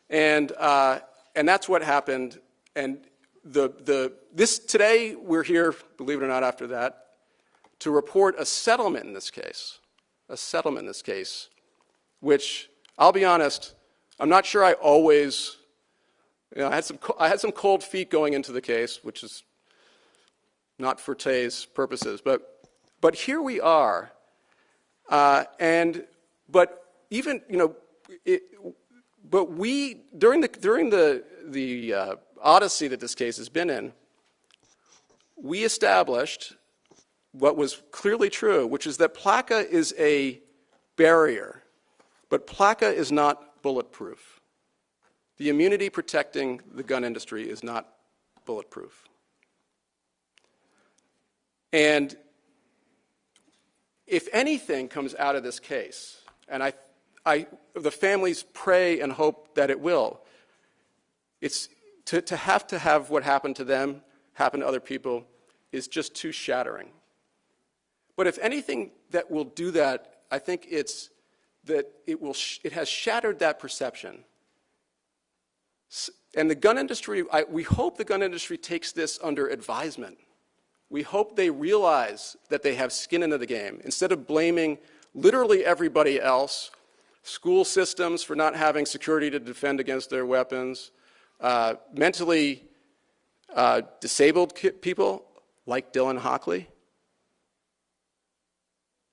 And that's what happened. And today we're here, believe it or not, after that, to report a settlement in this case. A settlement in this case, which, I'll be honest, I'm not sure I always, I had some cold feet going into the case, which is not for today's purposes, but here we are. But even, but we, during the odyssey that this case has been in, we established what was clearly true, which is that PLCAA is a barrier, but PLCAA is not bulletproof. The immunity protecting the gun industry is not bulletproof. And if anything comes out of this case, and the families pray and hope that it will, it's to have what happened to them happen to other people is just too shattering. But if anything that will do that, I think it's that it has shattered that perception. And the gun industry, we hope the gun industry takes this under advisement. We hope they realize that they have skin into the game. Instead of blaming literally everybody else, school systems for not having security to defend against their weapons, mentally disabled people like Dylan Hockley,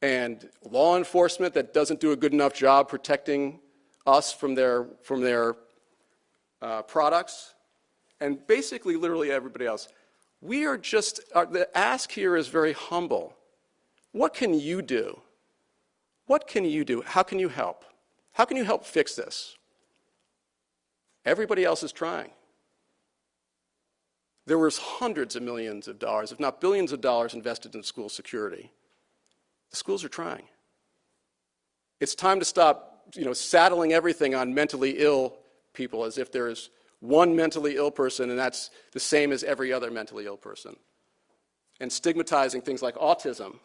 and law enforcement that doesn't do a good enough job protecting us from their products, and basically literally everybody else. We are just, the ask here is very humble. What can you do? What can you do? How can you help? How can you help fix this? Everybody else is trying. There was hundreds of millions of dollars, if not billions of dollars, invested in school security. The schools are trying. It's time to stop, saddling everything on mentally ill people as if there's one mentally ill person and that's the same as every other mentally ill person. And stigmatizing things like autism.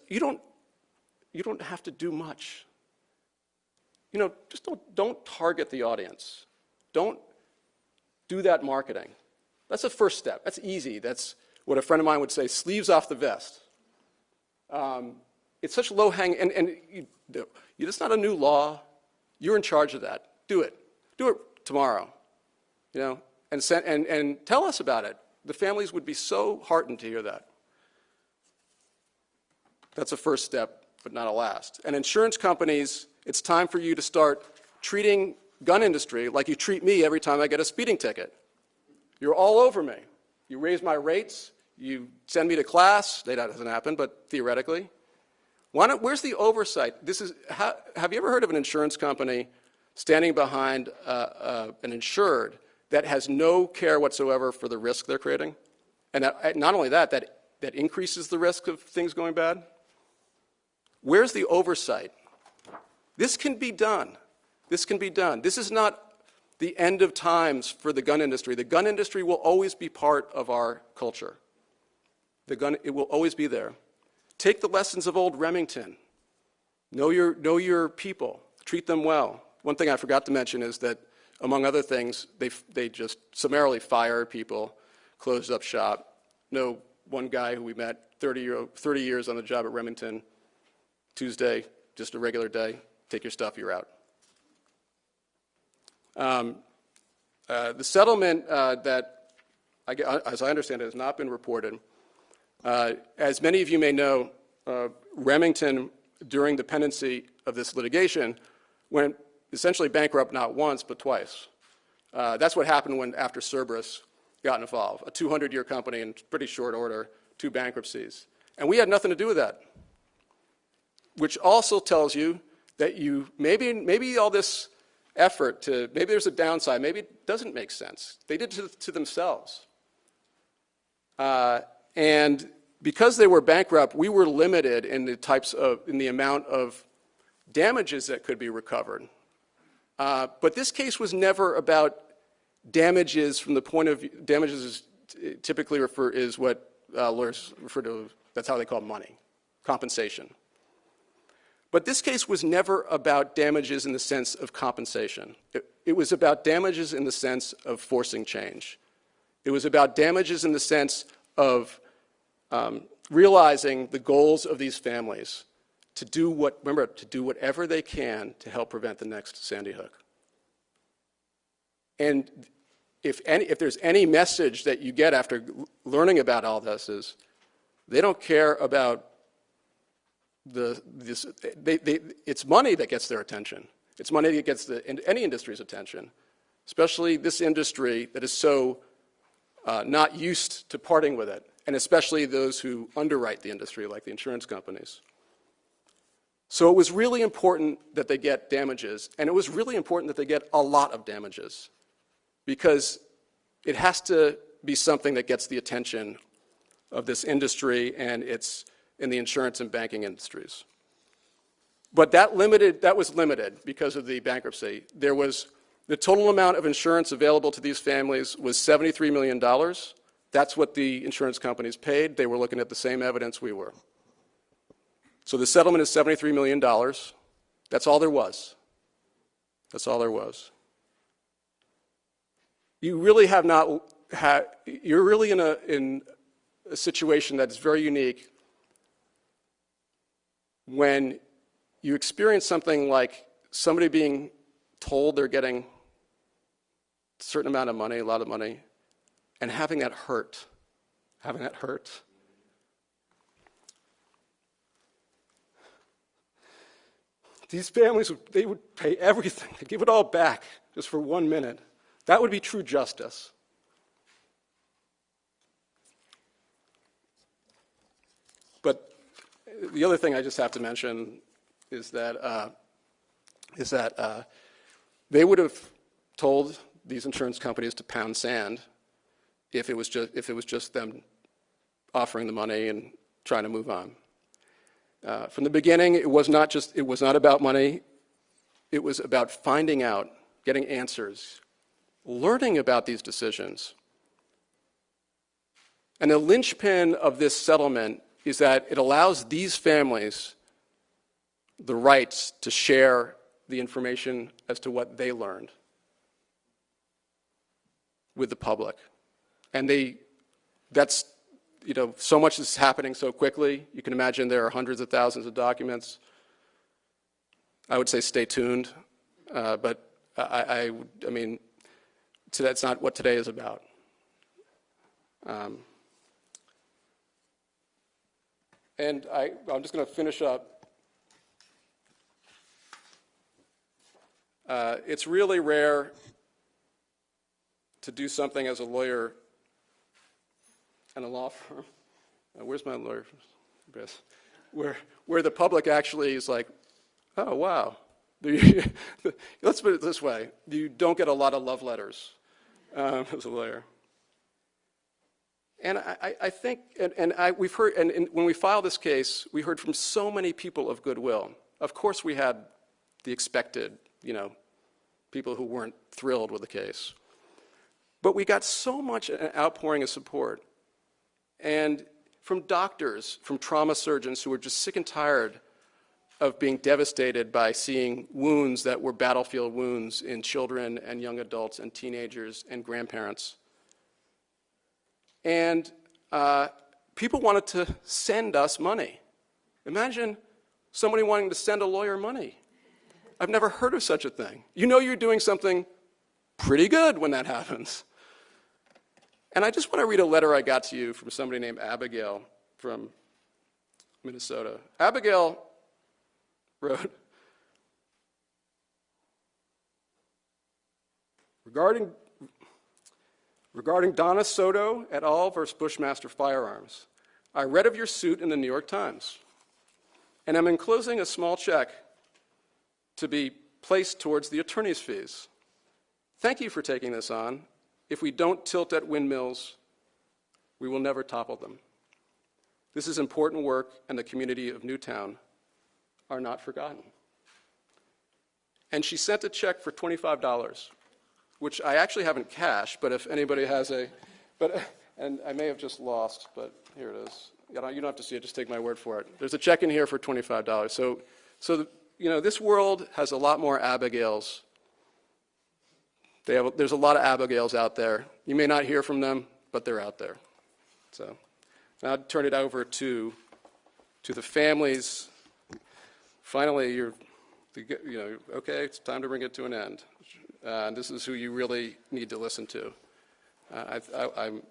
You don't have to do much. Just don't target the audience. Don't do that marketing. That's the first step. That's easy. That's what a friend of mine would say, sleeves off the vest. It's such low-hanging, and it's not a new law. You're in charge of that. Do it. Do it tomorrow. And tell us about it. The families would be so heartened to hear that. That's a first step, but not a last. And insurance companies, it's time for you to start treating gun industry like you treat me every time I get a speeding ticket. You're all over me. You raise my rates. You send me to class. That doesn't happen, but theoretically. Where's the oversight? Have you ever heard of an insurance company standing behind an insured that has no care whatsoever for the risk they're creating? And not only that increases the risk of things going bad? Where's the oversight? This can be done. This can be done. This is not the end of times for the gun industry. The gun industry will always be part of our culture. It will always be there. Take the lessons of old Remington. Know your people. Treat them well. One thing I forgot to mention is that, among other things, they just summarily fire people, closed up shop. Know one guy who we met, 30 years on the job at Remington, Tuesday, just a regular day, take your stuff, you're out. The settlement that, as I understand it, has not been reported. As many of you may know, Remington, during the pendency of this litigation, went essentially bankrupt not once, but twice. That's what happened after Cerberus got involved. A 200-year company in pretty short order, 2 bankruptcies. And we had nothing to do with that, which also tells you that maybe all this effort maybe there's a downside, maybe it doesn't make sense. They did it to themselves. And because they were bankrupt, we were limited in the amount of damages that could be recovered. But this case was never about damages from the point of view. Damages is typically is what lawyers refer to. That's how they call money, compensation. But this case was never about damages in the sense of compensation. It was about damages in the sense of forcing change. It was about damages in the sense of realizing the goals of these families to do whatever they can to help prevent the next Sandy Hook. And if there's any message that you get after learning about all this is they don't care about it's money that gets their attention. It's money that gets any industry's attention, especially this industry that is so not used to parting with it, and especially those who underwrite the industry, like the insurance companies. So it was really important that they get damages, and it was really important that they get a lot of damages, because it has to be something that gets the attention of this industry and it's in the insurance and banking industries. But that was limited because of the bankruptcy. The total amount of insurance available to these families was $73 million. That's what the insurance companies paid. They were looking at the same evidence we were. So the settlement is $73 million. That's all there was. That's all there was. You really have not had, you're really in a situation that is very unique when you experience something like somebody being told they're getting a certain amount of money, a lot of money, and having that hurt. These families, they would pay everything, they'd give it all back just for 1 minute. That would be true justice. But the other thing I just have to mention is that they would have told these insurance companies to pound sand if it was just them offering the money and trying to move on. From the beginning, it was not about money. It was about finding out, getting answers, learning about these decisions. And the linchpin of this settlement is that it allows these families the rights to share the information as to what they learned with the public. And so much is happening so quickly. You can imagine there are hundreds of thousands of documents. I would say stay tuned, but I mean, that's not what today is about. And I'm just going to finish up. It's really rare to do something as a lawyer and a law firm. Where's my lawyer? Where the public actually is like, oh, wow. Let's put it this way. You don't get a lot of love letters as a lawyer. And I think, we've heard, and when we filed this case, we heard from so many people of goodwill. Of course, we had the expected, people who weren't thrilled with the case. But we got so much an outpouring of support. And from doctors, from trauma surgeons who were just sick and tired of being devastated by seeing wounds that were battlefield wounds in children and young adults and teenagers and grandparents. And people wanted to send us money. Imagine somebody wanting to send a lawyer money. I've never heard of such a thing. You're doing something pretty good when that happens. And I just want to read a letter I got to you from somebody named Abigail from Minnesota. Abigail wrote, regarding Donna Soto et al. Versus Bushmaster Firearms, I read of your suit in the New York Times, and I'm enclosing a small check to be placed towards the attorney's fees. Thank you for taking this on. If we don't tilt at windmills, we will never topple them. This is important work, and the community of Newtown are not forgotten. And she sent a check for $25, which I actually haven't cashed, but if anybody has and I may have just lost, but here it is. You don't have to see it, just take my word for it. There's a check in here for $25. So, this world has a lot more Abigails. There's a lot of Abigails out there. You may not hear from them, but they're out there. So now I'll turn it over to the families. Finally, okay, it's time to bring it to an end. This is who you really need to listen to. I'm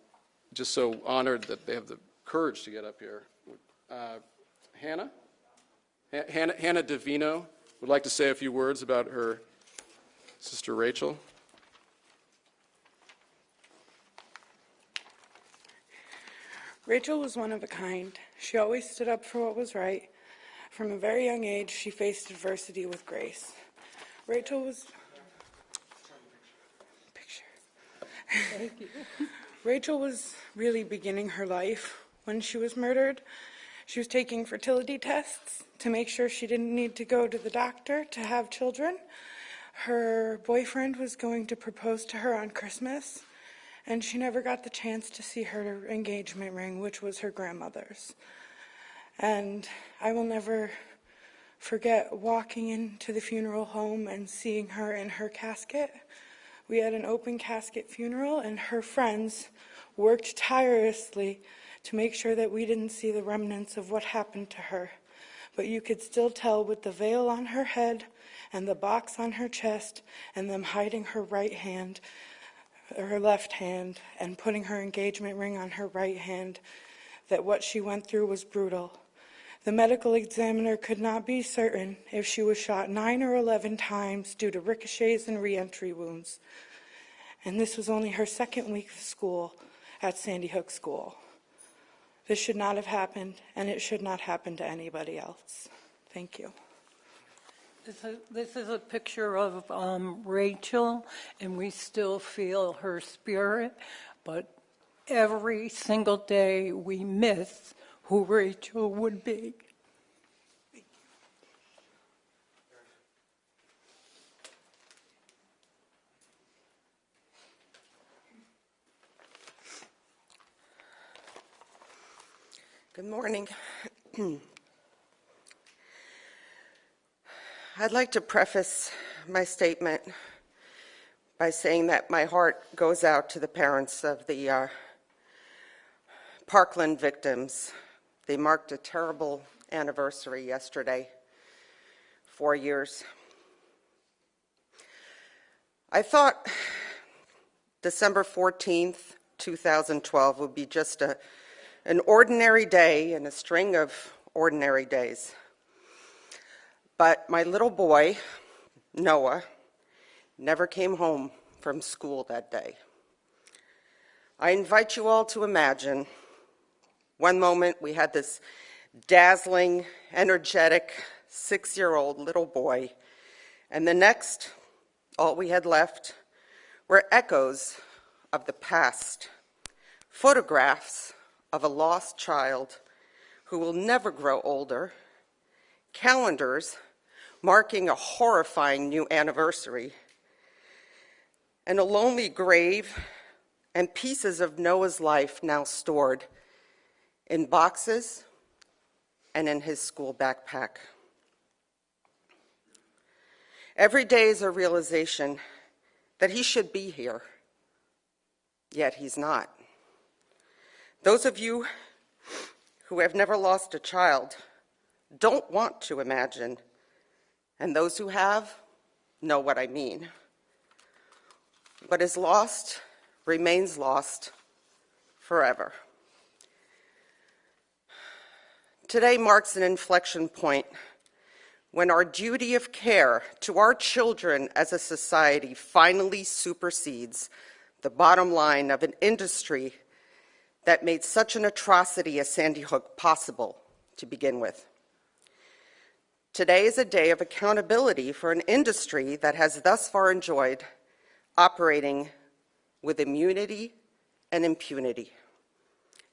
just so honored that they have the courage to get up here. Hannah Davino would like to say a few words about her sister Rachel. Rachel was one of a kind. She always stood up for what was right. From a very young age, she faced adversity with grace. Rachel was Rachel was really beginning her life when she was murdered. She was taking fertility tests to make sure she didn't need to go to the doctor to have children. Her boyfriend was going to propose to her on Christmas, and she never got the chance to see her engagement ring, which was her grandmother's. And I will never forget walking into the funeral home and seeing her in her casket. We had an open casket funeral, and her friends worked tirelessly to make sure that we didn't see the remnants of what happened to her. But you could still tell with the veil on her head and the box on her chest and them hiding her right hand, or her left hand, and putting her engagement ring on her right hand, that what she went through was brutal. The medical examiner could not be certain if she was shot 9 or 11 times due to ricochets and re-entry wounds. And this was only her second week of school at Sandy Hook School. This should not have happened, and it should not happen to anybody else. Thank you. This is a picture of Rachel, and we still feel her spirit, but every single day we miss who Rachel would be. Good morning. I'd like to preface my statement by saying that my heart goes out to the parents of the Parkland victims. They marked a terrible anniversary yesterday, 4 years. I thought December 14th, 2012 would be just an ordinary day in a string of ordinary days. But my little boy, Noah, never came home from school that day. I invite you all to imagine, one moment we had this dazzling, energetic 6-year-old little boy, and the next, all we had left were echoes of the past, photographs of a lost child who will never grow older, calendars marking a horrifying new anniversary, and a lonely grave and pieces of Noah's life now stored in boxes and in his school backpack. Every day is a realization that he should be here, yet he's not. Those of you who have never lost a child don't want to imagine, and those who have know what I mean. What is lost remains lost forever. Today marks an inflection point when our duty of care to our children as a society finally supersedes the bottom line of an industry that made such an atrocity as Sandy Hook possible to begin with. Today is a day of accountability for an industry that has thus far enjoyed operating with immunity and impunity.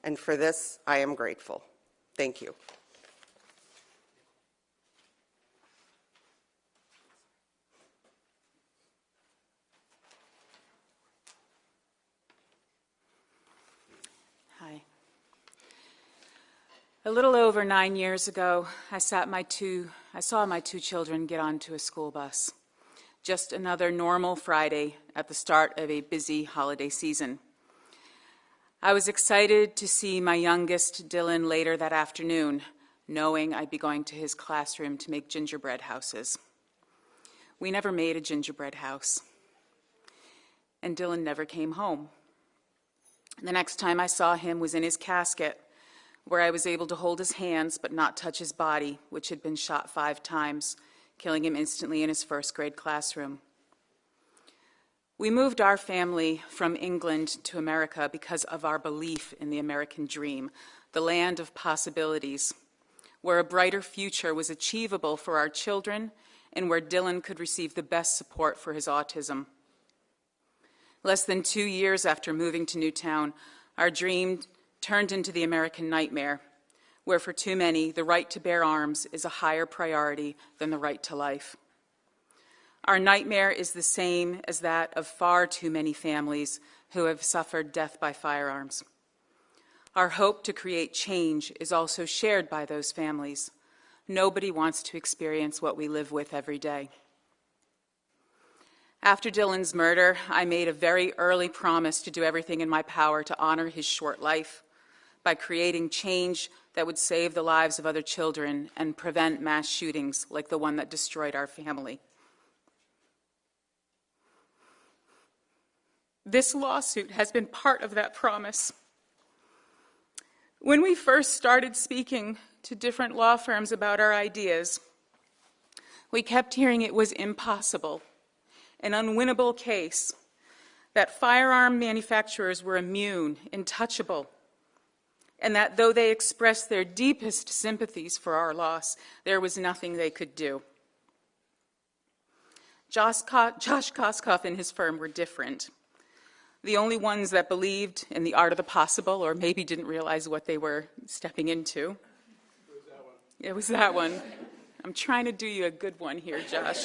And for this, I am grateful. Thank you. Hi. A little over 9 years ago, I sat my 2 I saw my 2 children get onto a school bus. Just another normal Friday at the start of a busy holiday season. I was excited to see my youngest, Dylan, later that afternoon, knowing I'd be going to his classroom to make gingerbread houses. We never made a gingerbread house, and Dylan never came home. The next time I saw him was in his casket, where I was able to hold his hands but not touch his body, which had been shot 5 times, killing him instantly in his first grade classroom. We moved our family from England to America because of our belief in the American dream, the land of possibilities, where a brighter future was achievable for our children and where Dylan could receive the best support for his autism. Less than 2 years after moving to Newtown, our dream turned into the American nightmare, where for too many, the right to bear arms is a higher priority than the right to life. Our nightmare is the same as that of far too many families who have suffered death by firearms. Our hope to create change is also shared by those families. Nobody wants to experience what we live with every day. After Dylan's murder, I made a very early promise to do everything in my power to honor his short life by creating change that would save the lives of other children and prevent mass shootings like the one that destroyed our family. This lawsuit has been part of that promise. When we first started speaking to different law firms about our ideas, we kept hearing it was impossible, an unwinnable case, that firearm manufacturers were immune, untouchable, and that though they expressed their deepest sympathies for our loss, there was nothing they could do. Josh Koskoff and his firm were different. The only ones that believed in the art of the possible, or maybe didn't realize what they were stepping into. It was that one. I'm trying to do you a good one here, Josh.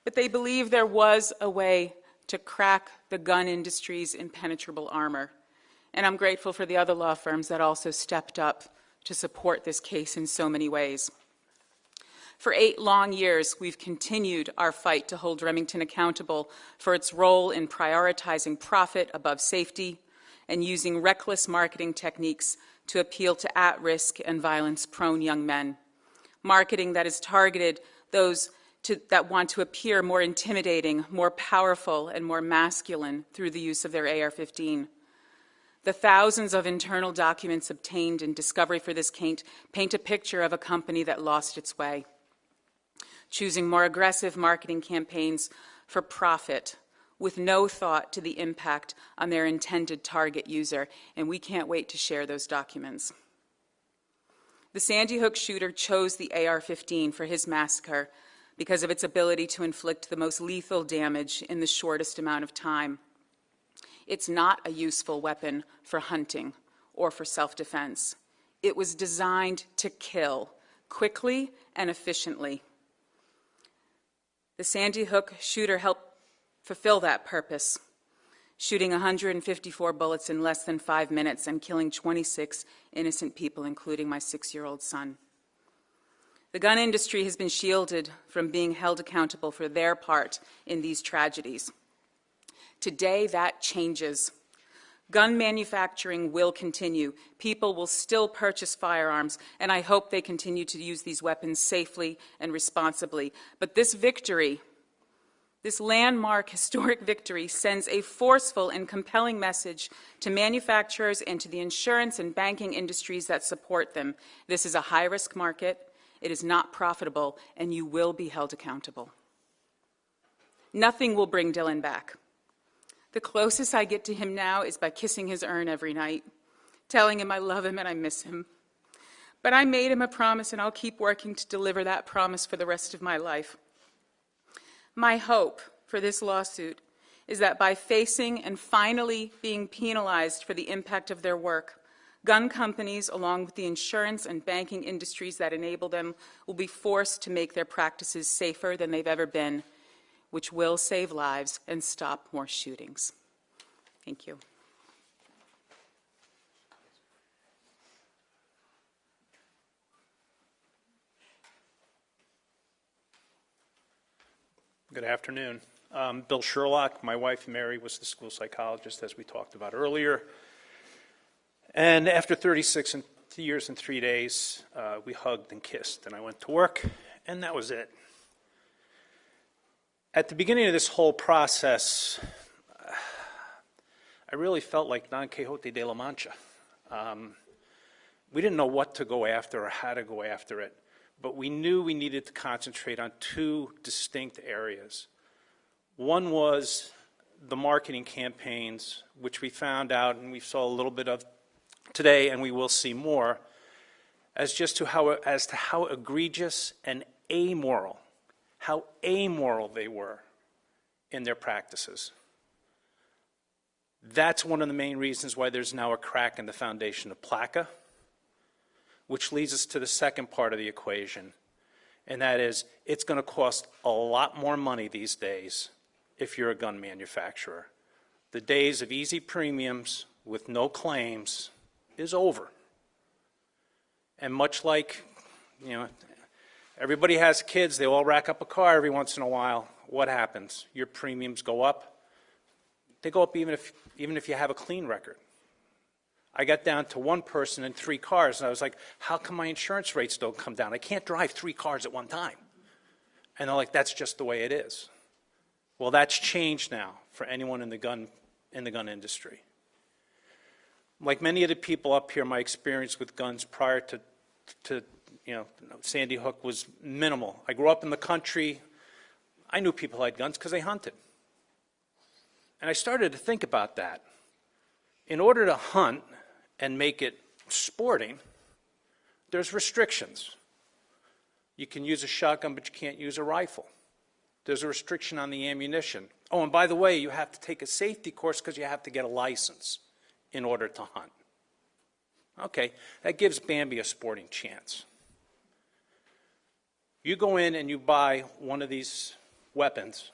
But they believed there was a way to crack the gun industry's impenetrable armor. And I'm grateful for the other law firms that also stepped up to support this case in so many ways. For 8 long years, we've continued our fight to hold Remington accountable for its role in prioritizing profit above safety and using reckless marketing techniques to appeal to at-risk and violence-prone young men. Marketing that has targeted those that want to appear more intimidating, more powerful, and more masculine through the use of their AR-15. The thousands of internal documents obtained in discovery for this paint a picture of a company that lost its way, choosing more aggressive marketing campaigns for profit with no thought to the impact on their intended target user, and we can't wait to share those documents. The Sandy Hook shooter chose the AR-15 for his massacre because of its ability to inflict the most lethal damage in the shortest amount of time. It's not a useful weapon for hunting or for self-defense. It was designed to kill quickly and efficiently. The Sandy Hook shooter helped fulfill that purpose, shooting 154 bullets in less than 5 minutes and killing 26 innocent people, including my 6-year-old son. The gun industry has been shielded from being held accountable for their part in these tragedies. Today, that changes. Gun manufacturing will continue. People will still purchase firearms, and I hope they continue to use these weapons safely and responsibly. But this victory, this landmark historic victory, sends a forceful and compelling message to manufacturers and to the insurance and banking industries that support them. This is a high-risk market. It is not profitable, and you will be held accountable. Nothing will bring Dylan back. The closest I get to him now is by kissing his urn every night, telling him I love him and I miss him. But I made him a promise, and I'll keep working to deliver that promise for the rest of my life. My hope for this lawsuit is that by facing and finally being penalized for the impact of their work, gun companies, along with the insurance and banking industries that enable them, will be forced to make their practices safer than they've ever been, which will save lives and stop more shootings. Thank you. Good afternoon. Bill Sherlock. My wife, Mary, was the school psychologist, as we talked about earlier. And after 36 years and 3 days, we hugged and kissed, and I went to work, and that was it. At the beginning of this whole process, I really felt like Don Quixote de la Mancha. We didn't know what to go after or how to go after it, but we knew we needed to concentrate on two distinct areas. One was the marketing campaigns, which we found out and we saw a little bit of today, and we will see more, as to how egregious and amoral they were in their practices. That's one of the main reasons why there's now a crack in the foundation of PLACA, which leads us to the second part of the equation, and that is it's going to cost a lot more money these days if you're a gun manufacturer. The days of easy premiums with no claims is over. And much like, everybody has kids, they all rack up a car every once in a while. What happens? Your premiums go up. They go up even if you have a clean record. I got down to one person and 3 cars, and I was like, how come my insurance rates don't come down? I can't drive 3 cars at one time. And they're like, that's just the way it is. Well, that's changed now for anyone in the gun industry. Like many of the people up here, my experience with guns prior to Sandy Hook was minimal. I grew up in the country. I knew people had guns because they hunted. And I started to think about that. In order to hunt and make it sporting, there's restrictions. You can use a shotgun, but you can't use a rifle. There's a restriction on the ammunition. Oh, and by the way, you have to take a safety course because you have to get a license in order to hunt. Okay, that gives Bambi a sporting chance. You go in and you buy one of these weapons,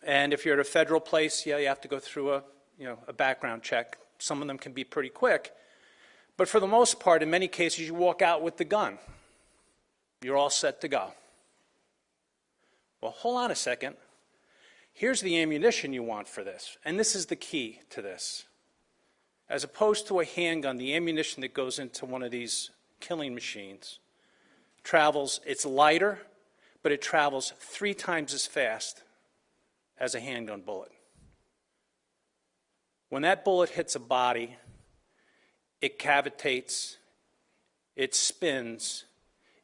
and if you're at a federal place, yeah, you have to go through a background check. Some of them can be pretty quick, but for the most part, in many cases, you walk out with the gun. You're all set to go. Well, hold on a second. Here's the ammunition you want for this, and this is the key to this. As opposed to a handgun, the ammunition that goes into one of these killing machines it's lighter, but it travels 3 times as fast as a handgun bullet. When that bullet hits a body, it cavitates, it spins,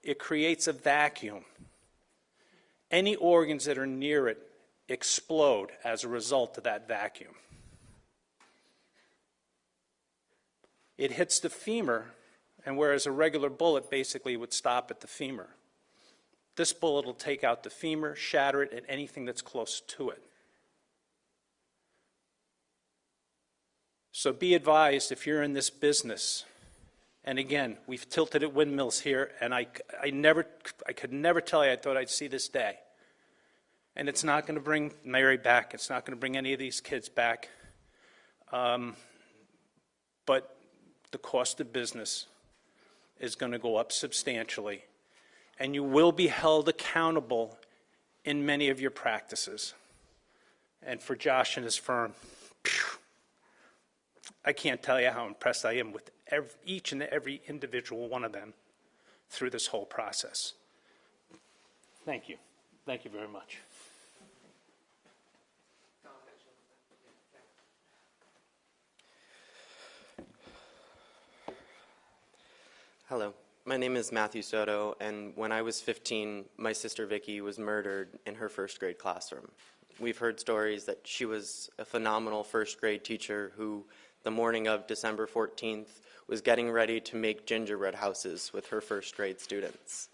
it creates a vacuum. Any organs that are near it explode as a result of that vacuum. It hits the femur, and whereas a regular bullet basically would stop at the femur, this bullet will take out the femur, shatter it, and anything that's close to it. So be advised if you're in this business, and again, we've tilted at windmills here, and I could never tell you I thought I'd see this day. And it's not going to bring Mary back. It's not going to bring any of these kids back. But the cost of business is going to go up substantially. And you will be held accountable in many of your practices. And for Josh and his firm, I can't tell you how impressed I am with each and every individual one of them through this whole process. Thank you. Thank you very much. Hello, my name is Matthew Soto, and when I was 15, my sister Vicky was murdered in her first grade classroom. We've heard stories that she was a phenomenal first grade teacher who, the morning of December 14th, was getting ready to make gingerbread houses with her first grade students.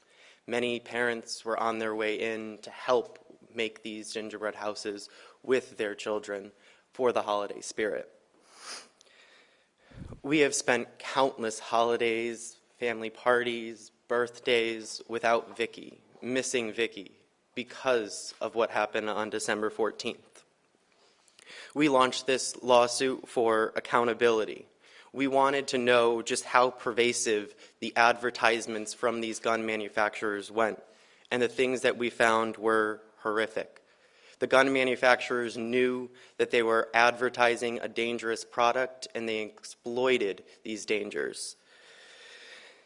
Many parents were on their way in to help make these gingerbread houses with their children for the holiday spirit. We have spent countless holidays, family parties, birthdays without Vicky, missing Vicky, because of what happened on December 14th. We launched this lawsuit for accountability. We wanted to know just how pervasive the advertisements from these gun manufacturers went, and the things that we found were horrific. The gun manufacturers knew that they were advertising a dangerous product, and they exploited these dangers.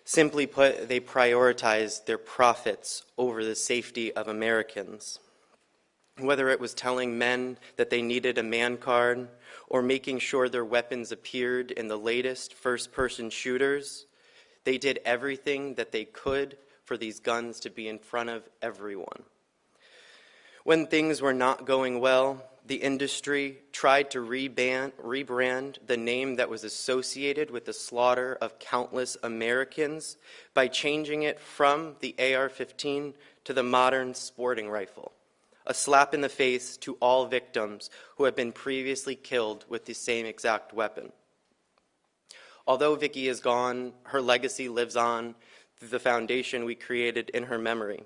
Simply put, they prioritized their profits over the safety of Americans. Whether it was telling men that they needed a man card or making sure their weapons appeared in the latest first-person shooters, they did everything that they could for these guns to be in front of everyone. When things were not going well, the industry tried to rebrand the name that was associated with the slaughter of countless Americans by changing it from the AR-15 to the modern sporting rifle, a slap in the face to all victims who had been previously killed with the same exact weapon. Although Vicki is gone, her legacy lives on through the foundation we created in her memory,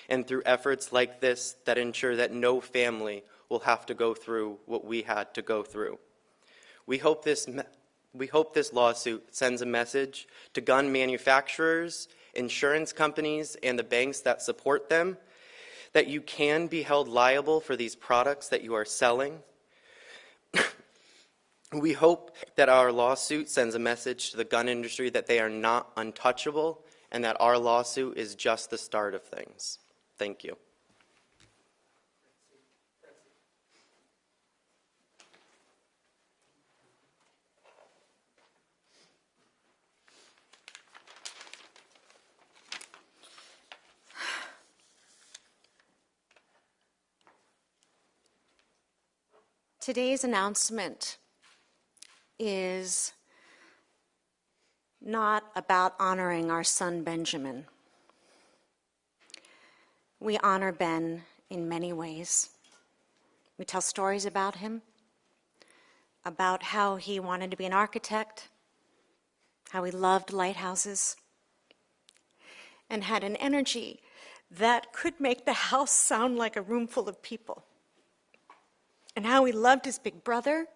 and through efforts like this that ensure that no family will have to go through what we had to go through. We hope this lawsuit sends a message to gun manufacturers, insurance companies, and the banks that support them that you can be held liable for these products that you are selling. We hope that our lawsuit sends a message to the gun industry that they are not untouchable and that our lawsuit is just the start of things. Thank you. Today's announcement is not about honoring our son Benjamin. We honor Ben in many ways. We tell stories about him, about how he wanted to be an architect, how he loved lighthouses, and had an energy that could make the house sound like a room full of people, and how he loved his big brother,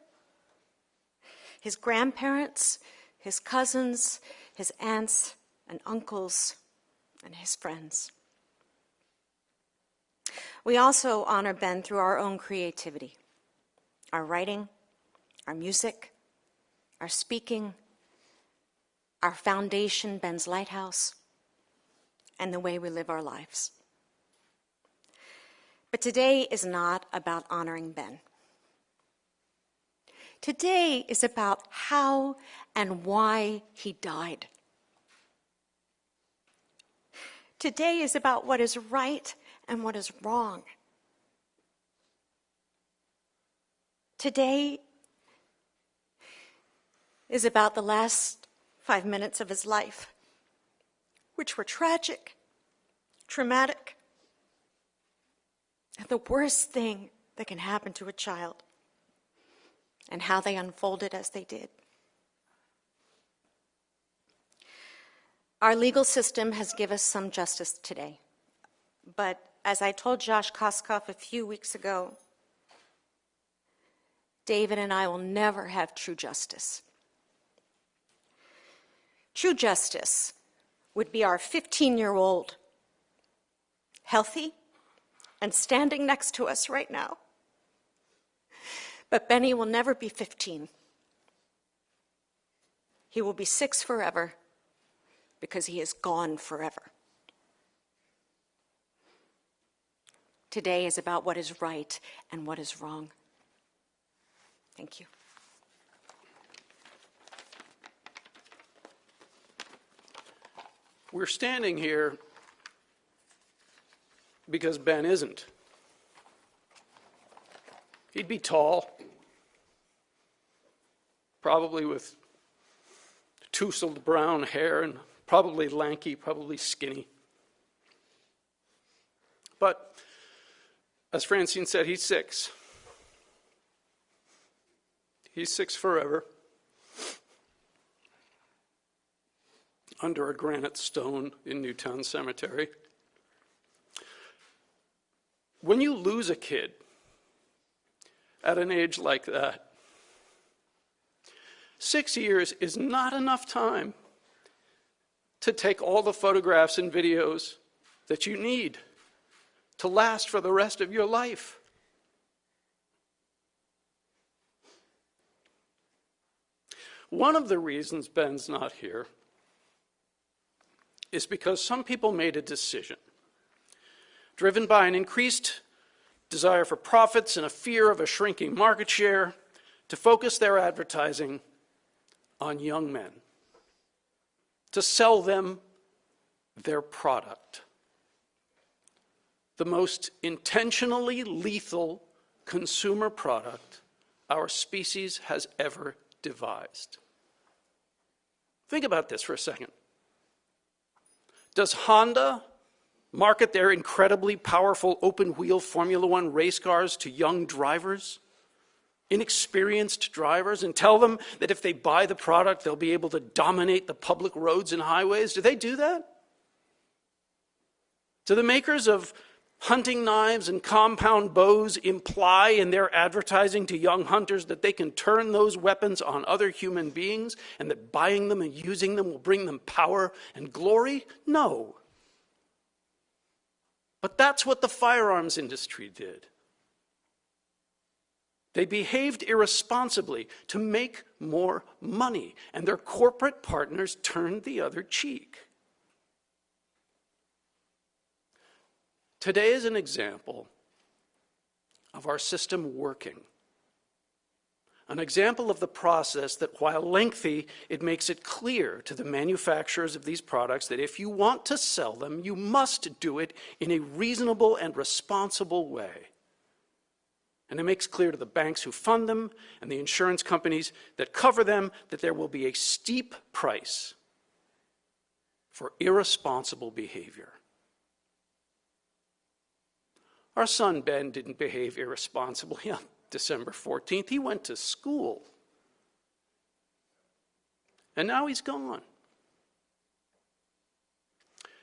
his grandparents, his cousins, his aunts and uncles, and his friends. We also honor Ben through our own creativity, our writing, our music, our speaking, our foundation, Ben's Lighthouse, and the way we live our lives. But today is not about honoring Ben. Today is about how and why he died. Today is about what is right and what is wrong. Today is about the last 5 minutes of his life, which were tragic, traumatic, and the worst thing that can happen to a child, and how they unfolded as they did. Our legal system has given us some justice today, but as I told Josh Koskoff a few weeks ago, David and I will never have true justice. True justice would be our 15-year-old, healthy, and standing next to us right now. But Benny will never be 15. He will be 6 forever because he is gone forever. Today is about what is right and what is wrong. Thank you. We're standing here because Ben isn't. He'd be tall, probably with tousled brown hair, and probably lanky, probably skinny. But as Francine said, he's 6. He's 6 forever, under a granite stone in Newtown Cemetery. When you lose a kid at an age like that, 6 years is not enough time to take all the photographs and videos that you need to last for the rest of your life. One of the reasons Ben's not here is because some people made a decision, driven by an increased desire for profits and a fear of a shrinking market share, to focus their advertising on young men, to sell them their product. The most intentionally lethal consumer product our species has ever devised. Think about this for a second. Does Honda market their incredibly powerful open-wheel Formula One race cars to young drivers, inexperienced drivers, and tell them that if they buy the product, they'll be able to dominate the public roads and highways? Do they do that? Do the makers of hunting knives and compound bows imply in their advertising to young hunters that they can turn those weapons on other human beings and that buying them and using them will bring them power and glory? No. But that's what the firearms industry did. They behaved irresponsibly to make more money, and their corporate partners turned the other cheek. Today is an example of our system working. An example of the process that, while lengthy, it makes it clear to the manufacturers of these products that if you want to sell them, you must do it in a reasonable and responsible way. And it makes clear to the banks who fund them and the insurance companies that cover them that there will be a steep price for irresponsible behavior. Our son Ben didn't behave irresponsibly on December 14th. He went to school. And now he's gone.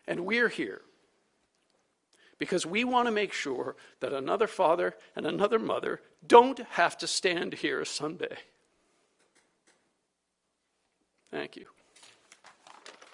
And we're here because we want to make sure that another father and another mother don't have to stand here Sunday. Thank you.